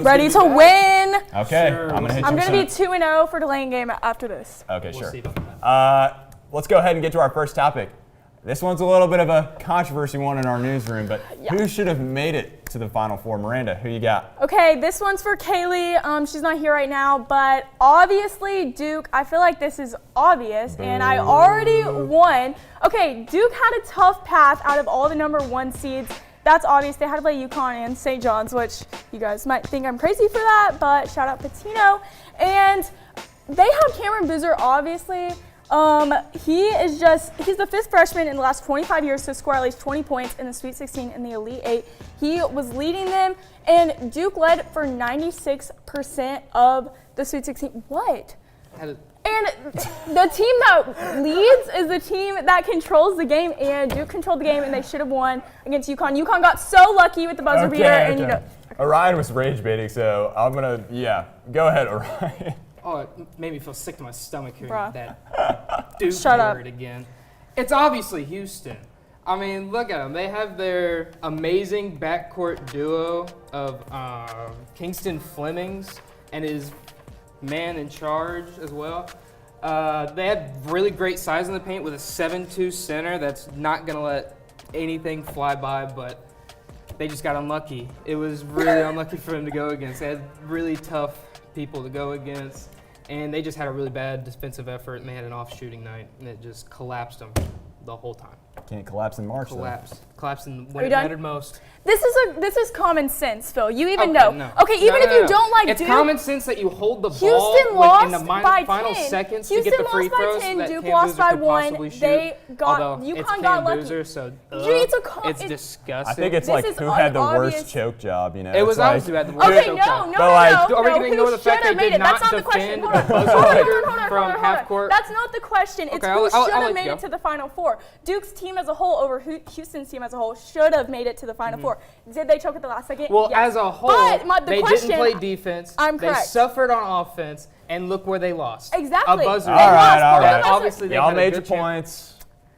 Ready to win. Okay. Sure. I'm going to be 2-0 for delaying game after this. Okay, sure. Let's go ahead and get to our first topic. This one's a little bit of a controversy one in our newsroom, but who should have made it to the Final Four? Miranda, who you got? Okay, this one's for Kaylee. She's not here right now, but obviously Duke, I feel like this is obvious, and I already won. Okay, Duke had a tough path out of all the number 1 seeds. That's obvious. They had to play UConn and St. John's, which you guys might think I'm crazy for that, but shout out Patino. And they have Cameron Boozer, obviously. He's the 5th freshman in the last 25 years to score at least 20 points in the Sweet 16 and the Elite 8. He was leading them, and Duke led for 96% of the Sweet 16. What? And the team that leads is the team that controls the game, and Duke controlled the game, and they should have won against UConn. UConn got so lucky with the buzzer beater, and you know. Orion was rage baiting, so I'm gonna go ahead, Orion. Oh, it made me feel sick to my stomach hearing that Duke word again. It's obviously Houston. I mean, look at them. They have their amazing backcourt duo of Kingston Flemings and his man in charge as well. They have really great size in the paint with a 7'2" center that's not going to let anything fly by, but they just got unlucky. It was really unlucky for them to go against. They had really tough people to go against, and they just had a really bad defensive effort, and they had an off shooting night, and it just collapsed them the whole time. Can't collapse in March. Collapsed in when it mattered most. This is common sense, Phil. You even know. No. Okay, even if you don't like it's Duke. It's common sense that you hold the Houston ball in the by final 10. seconds Houston to get the free lost by throws 10, that Duke Cam lost Boozer by could 1. possibly shoot. They got Although UConn it's got Cam lucky. Boozer, so it's disgusting. I think it's like who had the worst choke job, you know? It was obviously who had the worst choke job. No. Are we going to ignore the fact they did not That's not the question. defend the buzzer beater from half court? That's not the question. It's who should have made it to the Final Four. Duke's team as a whole over Houston's team as a whole should have made it to the Final Four. Did they choke at the last second? Well, yes. as a whole, they didn't play defense. I'm correct. They suffered on offense, and look where they lost. Exactly. A buzzer. All right. Obviously, y'all made your points.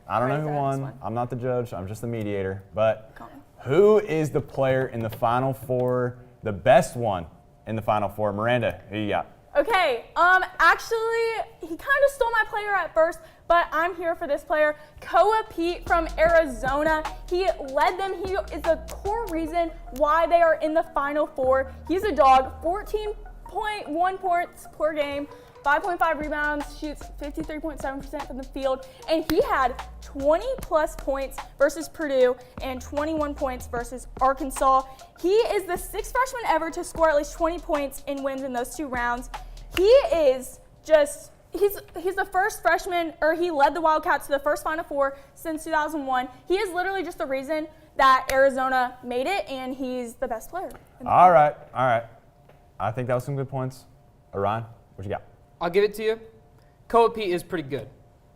I don't know who won. I'm not the judge. I'm just the mediator. But who is the player in the Final Four, the best one in the Final Four? Miranda, who you got? Okay, actually, he kind of stole my player at first, but I'm here for this player, Koa Pete from Arizona. He led them. He is the core reason why they are in the Final Four. He's a dog, 14.1 points per game, 5.5 rebounds, shoots 53.7% from the field, and he had 20-plus points versus Purdue and 21 points versus Arkansas. He is the 6th freshman ever to score at least 20 points in wins in those 2 rounds. He is just he's the first freshman, or he led the Wildcats to the first Final Four since 2001. He is literally just the reason that Arizona made it, and he's the best player. All right. I think that was some good points. Orion, what you got? I'll give it to you. Koa Pete is pretty good,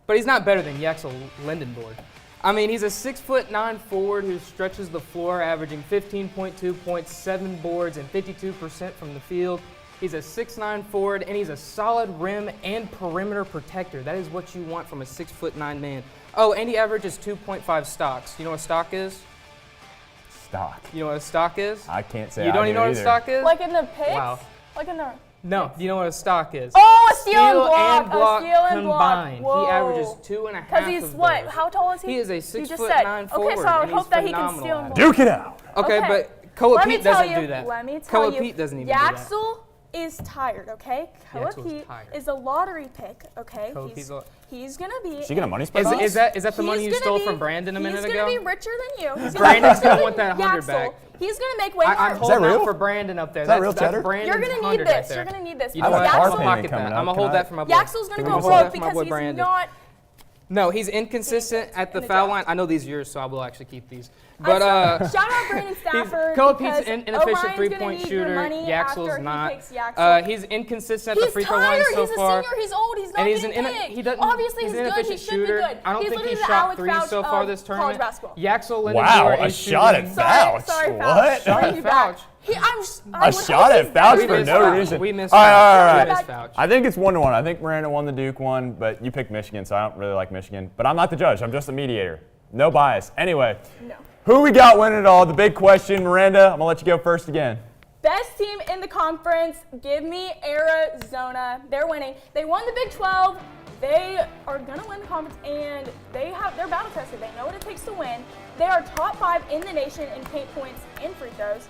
but he's not better than Yaxel Lindenborg. I mean, he's a 6'9" forward who stretches the floor, averaging 15.2 points, 7 boards, and 52% from the field. He's a 6'9" forward, and he's a solid rim and perimeter protector. That is what you want from a 6'9" man. Oh, and he averages 2.5 stocks. You know what a stock is? Stock. You know what a stock is? I can't say You don't I even know what a stock is? Like in the picks? Wow. Like in the... No, you know what a stock is? Oh, a steal and block. A steal and block combined. Whoa. He averages 2.5 Because he's what? those. How tall is he? He is a forward. 6'9" forward. Okay, so I would and hope that he phenomenal can steal and block. Duke it out. Okay, but Koa Pete doesn't do that. Let me tell you. Koa Pete doesn't even do that. Yaxel is tired, okay? Koa Pete is a lottery pick, okay? He's going to be... Is she going to money spread? Is that the money you stole from Brandon a minute ago? He's going to be richer than you. Brandon's going to want that 100 back. He's going to make way more. I'm holding out for Brandon up there. Is that real cheddar? You're going to need this. You're going to need this. You know what? I'm going to pocket that. I'm going to hold that for my boy. Yaxel's going to go broke because he's not... No, he's inconsistent at the foul line. I know these are yours, so I will actually keep these. But shout out Brandon Stafford. Koa Pete's an inefficient three-point shooter. Yaxel's not. He's inconsistent at the free throw line so far. He's a senior. He's old. He's not getting picked. Obviously, he's good. He should be good. I don't he's think he shot 3 so far this tournament. College basketball. Yaxel Lindenborg Wow, a shot at Vouch. Sorry, what? Shot at Vouch. A shot at Fouch for no reason. We missed all Fouch. right. I think it's 1-1. I think Miranda won the Duke one, but you picked Michigan, so I don't really like Michigan. But I'm not the judge. I'm just the mediator. No bias. Anyway, who we got winning it all? The big question. Miranda, I'm going to let you go first again. Best team in the conference, give me Arizona. They're winning. They won the Big 12. They are going to win the conference, and they're battle tested. They know what it takes to win. They are top 5 in the nation in paint points and free throws.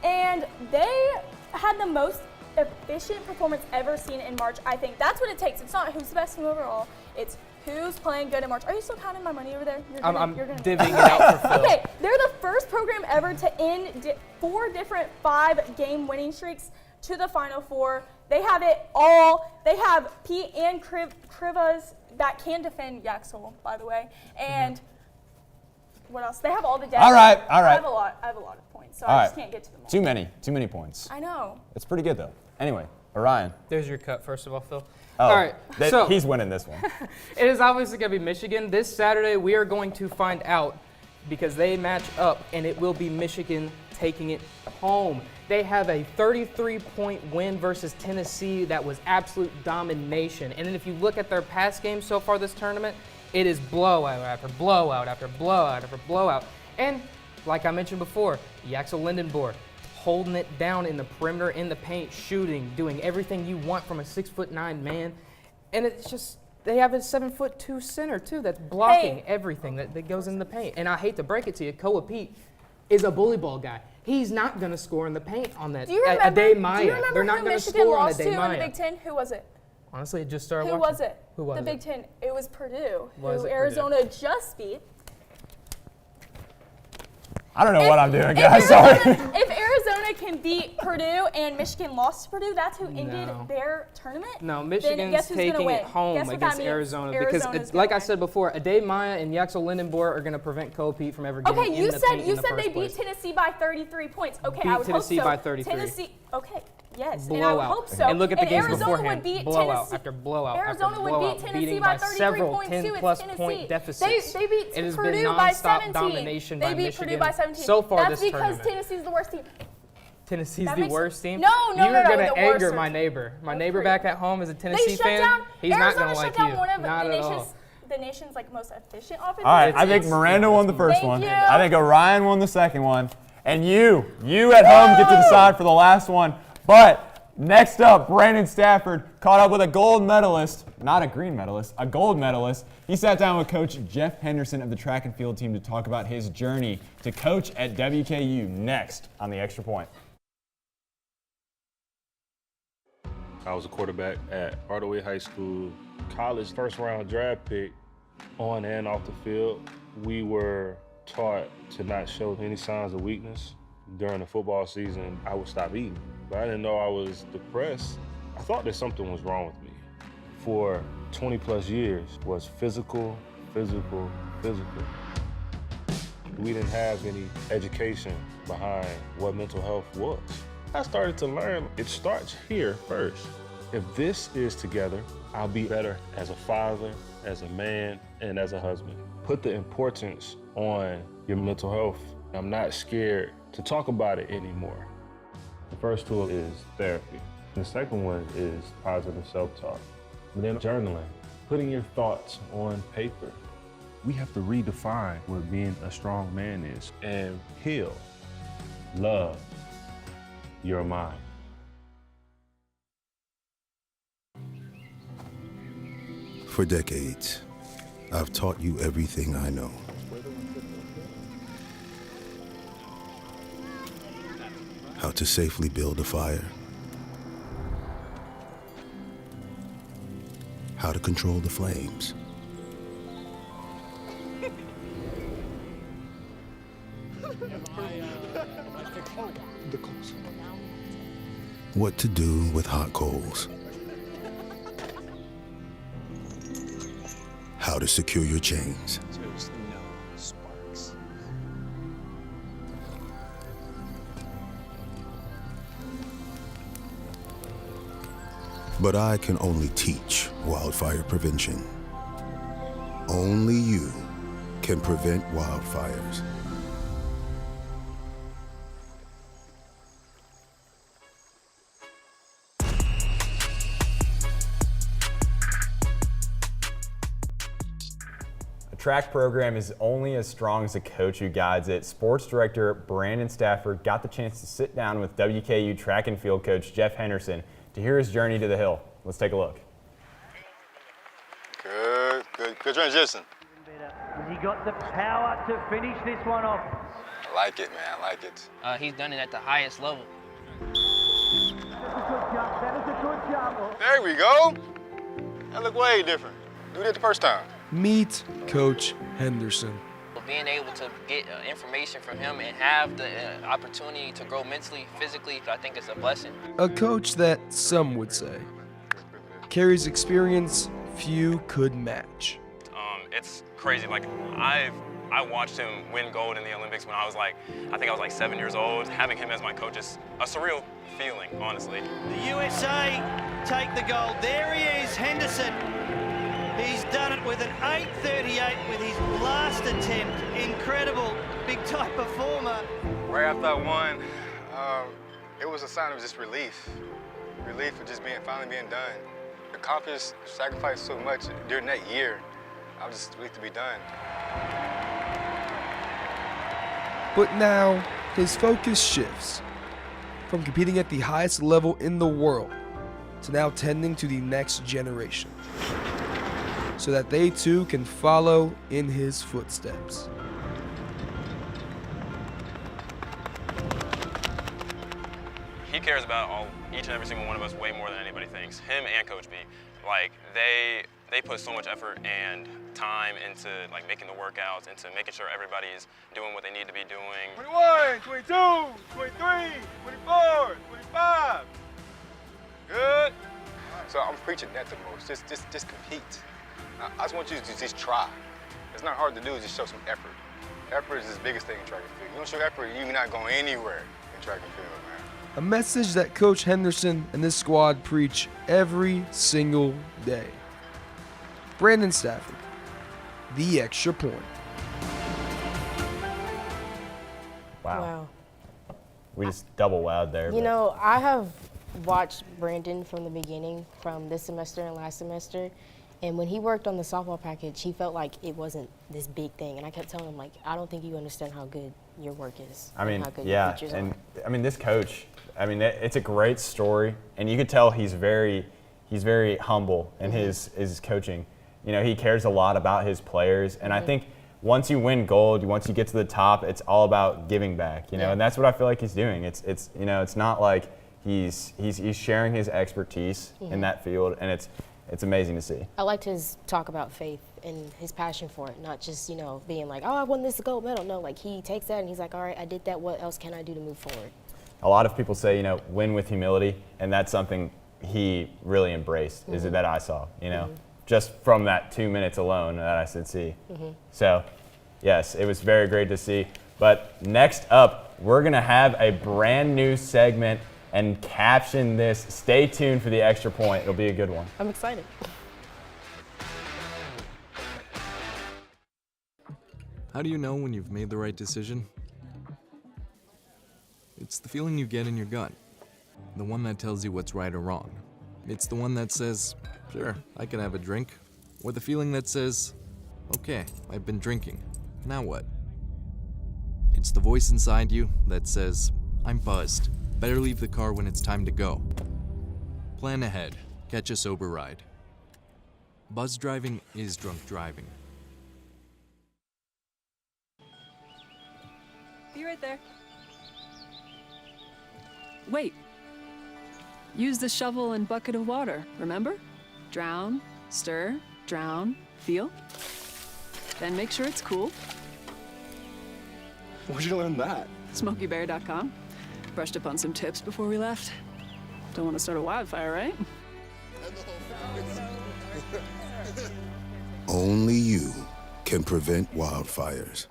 And they had the most efficient performance ever seen in March, I think. That's what it takes. It's not who's the best team overall. It's who's playing good in March. Are you still counting my money over there? I'm divvying it out for Phil. Okay, they're the first program ever to end 4 different 5-game winning streaks to the Final Four. They have it all. They have Pete and Krivas that can defend Yaxel, by the way. And what else? They have all the depth. All right. I have a lot of points, so I just can't get to them all. Too many points. I know. It's pretty good, though. Anyway, Orion. There's your cut, first of all, Phil. Oh, all right. So he's winning this one. It is obviously going to be Michigan. This Saturday, we are going to find out because they match up, and it will be Michigan taking it home. They have a 33-point win versus Tennessee that was absolute domination. And then if you look at their past games so far this tournament, it is blowout after blowout after blowout after blowout. And like I mentioned before, Yaxel Lindenborg holding it down in the perimeter, in the paint, shooting, doing everything you want from a 6'9" man. And it's just, they have a 7'2" center too that's blocking everything that goes in the paint. And I hate to break it to you, Koa Pete is a bully ball guy. He's not going to score in the paint on that. Do you remember, Ade Maya. Do you remember They're not who going to Michigan score on lost Ade to Maya. in the Big Ten? Who was it? Honestly, it just started Who watching. was it? Who was the it? Big Ten. It was Purdue, Was who it Arizona just beat. I don't know what I'm doing, guys. Sorry. If Arizona can beat Purdue and Michigan lost to Purdue, that's who ended their tournament. No, then Michigan's guess who's gonna taking win? it home Guess what that against means? Arizona Arizona's because, it's, gonna like I win. said before, Ade Maya and Yaxel Lindenborg are going to prevent Koa Pete from ever getting Okay, in you the said paint in the they first beat place. Tennessee by 33 points. Okay, Beat I would Tennessee hope so. by 33. Tennessee. Okay. Yes, Blowout. and I would hope so. And look at the games Arizona beforehand. would beat Blowout Tennessee. after blowout Arizona after would blowout, beat Tennessee beating by by 33 several points too. It's 10-plus Tennessee. point deficits. They beat It has Purdue been by nonstop 17. domination They by beat Michigan Purdue by 17. so far That's this because tournament. Tennessee's the worst team. Tennessee's That the makes worst team? No, You're the going to anger worst my team. neighbor. My neighbor back at home is a They Tennessee shut fan. down. He's not Arizona going to shut like down you. one of Not at all. the nation's like most efficient offense. All right, I think Miranda won the first Thank one. you. I think Orion won the second one. And you at home get to decide for the last one. But next up, Brandon Stafford caught up with a gold medalist, not a green medalist, a gold medalist. He sat down with Coach Jeff Henderson of the track and field team to talk about his journey to coach at WKU next on the Extra Point. I was a quarterback at Hardaway High School, college first-round draft pick. On and off the field, we were taught to not show any signs of weakness. During the football season, I would stop eating. But I didn't know I was depressed. I thought that something was wrong with me. For 20-plus years was physical. We didn't have any education behind what mental health was. I started to learn it starts here first. If this is together, I'll be better as a father, as a man, and as a husband. Put the importance on your mental health. I'm not scared to talk about it anymore. The first tool is therapy. The second one is positive self-talk. And then journaling, putting your thoughts on paper. We have to redefine what being a strong man is and heal, love your mind. For decades, I've taught you everything I know. How to safely build a fire. How to control the flames. What to do with hot coals. How to secure your chains. There's no sparks. But I can only teach wildfire prevention. Only you can prevent wildfires. track program is only as strong as the coach who guides it. Sports director Brandon Stafford got the chance to sit down with WKU track and field coach Jeff Henderson to hear his journey to the hill. Let's take a look. Good transition. Has he got the power to finish this one off? I like it, man. I like it. He's done it at the highest level. There we go. That looked way different. Do it the first time. Meet Coach Henderson. Being able to get information from him and have the opportunity to grow mentally, physically, I think it's a blessing. A coach that some would say carries experience few could match. It's crazy. Like I watched him win gold in the Olympics when I think I was 7 years old. Having him as my coach is a surreal feeling, honestly. The USA take the gold. There he is, Henderson. He's done it with an 8:38 with his last attempt. Incredible, big time performer. Right after I won, it was a sign of just relief. Relief for just finally being done. Accomplished, sacrificed so much during that year. I was just relieved to be done. But now, his focus shifts from competing at the highest level in the world to now tending to the next generation, so that they too can follow in his footsteps. He cares about each and every single one of us way more than anybody thinks. Him and Coach B, they put so much effort and time into making the workouts, into making sure everybody is doing what they need to be doing. 21, 22, 23, 24, 25. Good. So I'm preaching that the most. Just compete. I just want you to just try. It's not hard to do, just show some effort. Effort is the biggest thing in track and field. You don't show effort, you're not going anywhere in track and field, man. A message that Coach Henderson and this squad preach every single day. Brandon Stafford, the extra point. Wow. We just double wowed there. You know, I have watched Brandon from the beginning, from this semester and last semester. And when he worked on the softball package, he felt like it wasn't this big thing. And I kept telling him, I don't think you understand how good your work is. I mean, how good yeah. your features And are. I mean, this coach, it's a great story. And you could tell he's very humble in his coaching. You know, he cares a lot about his players. And I think once you win gold, once you get to the top, it's all about giving back, you know, and that's what I feel like he's doing. It's it's not like he's sharing his expertise in that field, and it's amazing to see. I liked his talk about faith and his passion for it, not just, being like, oh, I won this gold medal. No, he takes that and he's like, all right, I did that. What else can I do to move forward? A lot of people say, win with humility, and that's something he really embraced, is it that I saw, just from that 2 minutes alone that I said see. So, yes, it was very great to see. But next up, we're going to have a brand new segment and caption this. Stay tuned for the extra point. It'll be a good one. I'm excited. How do you know when you've made the right decision? It's the feeling you get in your gut. The one that tells you what's right or wrong. It's the one that says, sure, I can have a drink. Or the feeling that says, okay, I've been drinking. Now what? It's the voice inside you that says, I'm buzzed. Better leave the car when it's time to go. Plan ahead. Catch a sober ride. Buzz driving is drunk driving. Be right there. Wait. Use the shovel and bucket of water, remember? Drown, stir, drown, feel. Then make sure it's cool. Where'd you learn that? SmokyBear.com. Brushed up on some tips before we left. Don't want to start a wildfire, right? Only you can prevent wildfires.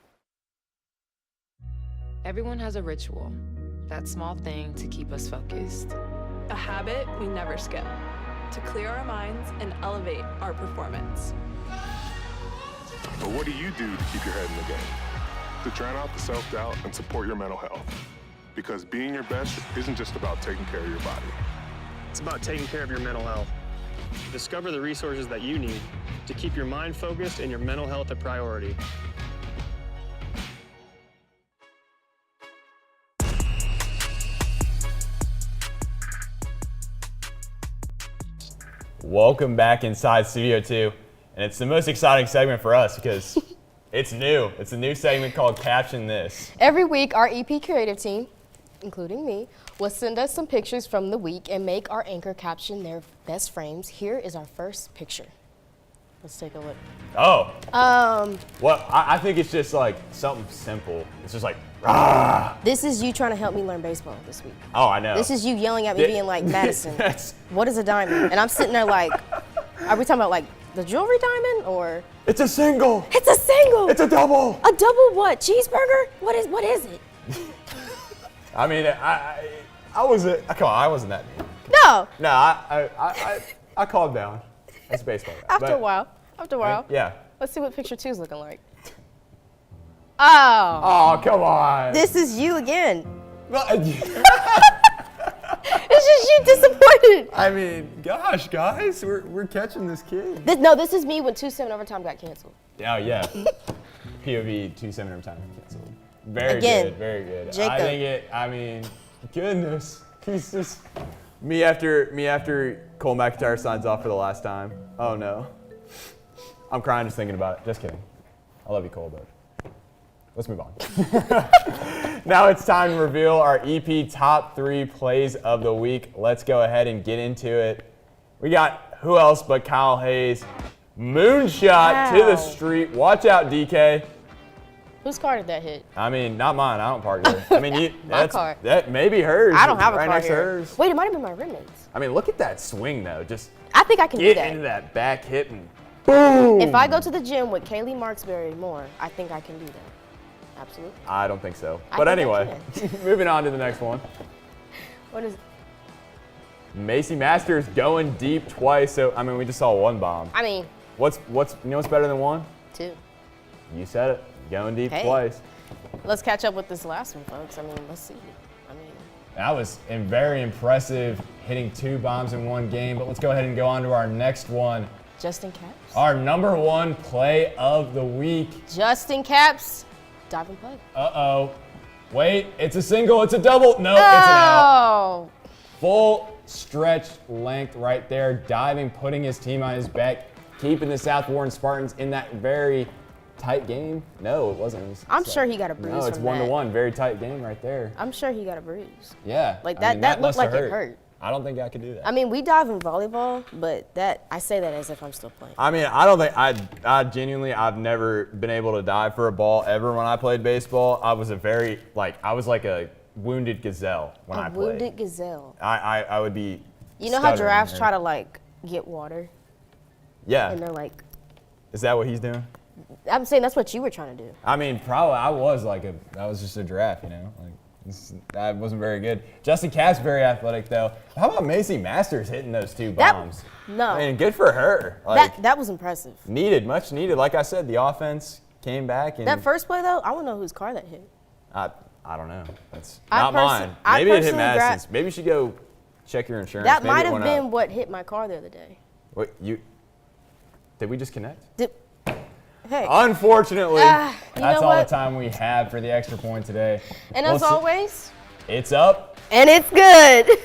Everyone has a ritual, that small thing to keep us focused. A habit we never skip, to clear our minds and elevate our performance. But what do you do to keep your head in the game? To drown out the self-doubt and support your mental health. Because being your best isn't just about taking care of your body. It's about taking care of your mental health. Discover the resources that you need to keep your mind focused and your mental health a priority. Welcome back inside Studio 2, and it's the most exciting segment for us because it's new. It's a new segment called Caption This. Every week, our EP creative team, including me, will send us some pictures from the week and make our anchor caption their best frames. Here is our first picture. Let's take a look. Oh. Well, I think it's just like something simple. It's just like, rah. This is you trying to help me learn baseball this week. Oh, I know. This is you yelling at me being like, Madison, what is a diamond? And I'm sitting there like, are we talking about like the jewelry diamond or? It's a single. It's a single. It's a double. A double what? Cheeseburger? What is it? I mean, I wasn't. Come on, I wasn't that mean. No. No, I calmed down. It's baseball. After a while. Yeah. Let's see what picture 2's looking like. Oh. Oh, come on. This is you again. It's just you disappointed. I mean, gosh, guys, we're catching this kid. This is me when 2-7 overtime got canceled. Oh, yeah. POV 2-7 overtime canceled. Very Again, good, very good. Jacob. I mean, goodness. He's just, me after Cole McIntyre signs off for the last time. Oh, no. I'm crying just thinking about it. Just kidding. I love you, Cole, but let's move on. Now it's time to reveal our EP top 3 plays of the week. Let's go ahead and get into it. We got who else but Kyle Hayes. Moonshot to the street. Watch out, DK. Whose car did that hit? I mean, not mine. I don't park there. I mean, car. That may be hers. I don't have a right car next to here. hers. Wait, it might have been my roommate's. I mean, look at that swing, though. Just I think I can do get that. into that back hit and boom. If I go to the gym with Kaylee Marksberry more, I think I can do that. Absolutely. I don't think so. I But think I anyway, moving on to the next one. What is it? Macy Masters going deep twice. So, I mean, we just saw one bomb. I mean. What's you know what's better than one? 2. You said it. Going deep Hey. twice. Let's catch up with this last one, folks. I mean, let's see. That was very impressive, hitting 2 bombs in one game. But let's go ahead and go on to our next one. Justin Caps. Our number 1 play of the week. Justin Caps. Dive and play. Uh-oh. Wait, it's a single, it's a double. No, it's an out. Full stretch length right there, diving, putting his team on his back, keeping the South Warren Spartans in that very tight game. No, it wasn't. I'm sure he got a bruise. No, it's from 1-1. Very tight game right there. I'm sure he got a bruise. Yeah. Like I mean, that looked must have like it hurt. I don't think I could do that. I mean, we dive in volleyball, but I say that as if I'm still playing. I mean, I don't think I genuinely, I've never been able to dive for a ball ever when I played baseball. I was like a wounded gazelle when I played. A wounded gazelle. I would be. You know how giraffes try to like get water? Yeah. And they're like. Is that what he's doing? I'm saying that's what you were trying to do. I mean, probably I was just a giraffe, you know. That wasn't very good. Justin Capp's very athletic, though. How about Macy Masters hitting those 2 bombs? No. I mean, good for her. Like, that was impressive. Much needed. Like I said, the offense came back. And that first play, though, I want to know whose car that hit. I don't know. That's not mine. Maybe it hit Madison's. Maybe you should go check your insurance. That Maybe might have been what hit my car the other day. What, did we just connect? Hey. Unfortunately, that's all the time we have for the extra point today. And as always, it's up. And it's good.